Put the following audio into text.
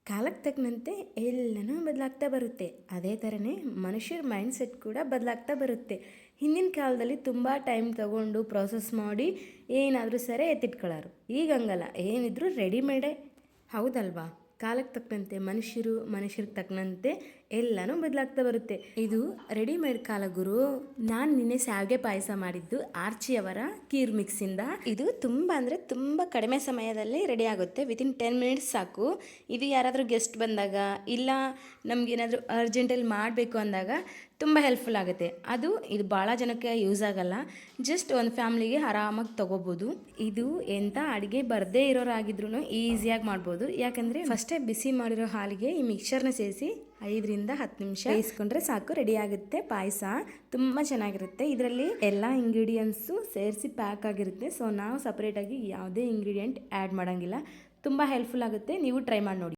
ಕಾಲಕ್ಕೆ ತಕ್ಕಂತೆ ಎಲ್ಲನೂ ಬದಲಾಗ್ತಾ ಬರುತ್ತೆ. ಅದೇ ಥರನೇ ಮನುಷ್ಯರ ಮೈಂಡ್ಸೆಟ್ ಕೂಡ ಬದಲಾಗ್ತಾ ಬರುತ್ತೆ. ಹಿಂದಿನ ಕಾಲದಲ್ಲಿ ತುಂಬ ಟೈಮ್ ತಗೊಂಡು ಪ್ರೋಸೆಸ್ ಮಾಡಿ ಏನಾದರೂ ಸರಿ ಎತ್ತಿಟ್ಕೊಳ್ಳೋರು. ಈಗ ಹಂಗಲ್ಲ, ಏನಿದ್ರು ರೆಡಿಮೇಡೇ. ಹೌದಲ್ವಾ? ಕಾಲಕ್ಕೆ ತಕ್ಕಂತೆ ಮನುಷ್ಯರಿಗೆ ತಕ್ಕಂತೆ ಎಲ್ಲನೂ ಬದಲಾಗ್ತಾ ಬರುತ್ತೆ. ಇದು ರೆಡಿಮೇಡ್ ಕಾಲ ಗುರು. ನಾನು ನಿನ್ನೆ ಶಾವಿಗೆ ಪಾಯಸ ಮಾಡಿದ್ದು ಆರ್ಚಿಯವರ ಕೀರ್ ಮಿಕ್ಸಿಂದ. ಇದು ತುಂಬ ಅಂದರೆ ತುಂಬ ಕಡಿಮೆ ಸಮಯದಲ್ಲಿ ರೆಡಿ ಆಗುತ್ತೆ. ವಿತಿನ್ 10 ಮಿನಿಟ್ಸ್ ಸಾಕು. ಇದು ಯಾರಾದರೂ ಗೆಸ್ಟ್ ಬಂದಾಗ ಇಲ್ಲ ನಮಗೇನಾದರೂ ಅರ್ಜೆಂಟಲ್ಲಿ ಮಾಡಬೇಕು ಅಂದಾಗ ತುಂಬ ಹೆಲ್ಪ್ಫುಲ್ ಆಗುತ್ತೆ. ಇದು ಭಾಳ ಜನಕ್ಕೆ ಯೂಸ್ ಆಗಲ್ಲ. ಜಸ್ಟ್ ಒಂದು ಫ್ಯಾಮ್ಲಿಗೆ ಆರಾಮಾಗಿ ತೊಗೋಬೋದು. ಇದು ಎಂಥ ಅಡುಗೆ ಬರದೇ ಇರೋರಾಗಿದ್ರೂ ಈಸಿಯಾಗಿ ಮಾಡ್ಬೋದು. ಯಾಕಂದರೆ ಫಸ್ಟೇ ಬಿಸಿ ಮಾಡಿರೋ ಹಾಲಿಗೆ ಈ ಮಿಕ್ಸರ್ನ ಸೇರಿಸಿ 5ರಿಂದ 10 ನಿಮಿಷ ಬೇಯಿಸ್ಕೊಂಡ್ರೆ ಸಾಕು, ರೆಡಿ ಆಗುತ್ತೆ ಪಾಯಸ. ತುಂಬ ಚೆನ್ನಾಗಿರುತ್ತೆ. ಇದರಲ್ಲಿ ಎಲ್ಲ ಇಂಗ್ರೀಡಿಯೆಂಟ್ಸು ಸೇರಿಸಿ ಪ್ಯಾಕ್ ಆಗಿರುತ್ತೆ. ಸೊ ನಾವು ಸಪ್ರೇಟಾಗಿ ಯಾವುದೇ ಇಂಗ್ರೀಡಿಯೆಂಟ್ ಆ್ಯಡ್ ಮಾಡೋಂಗಿಲ್ಲ. ತುಂಬ ಹೆಲ್ಪ್ಫುಲ್ ಆಗುತ್ತೆ. ನೀವು ಟ್ರೈ ಮಾಡಿ ನೋಡಿ.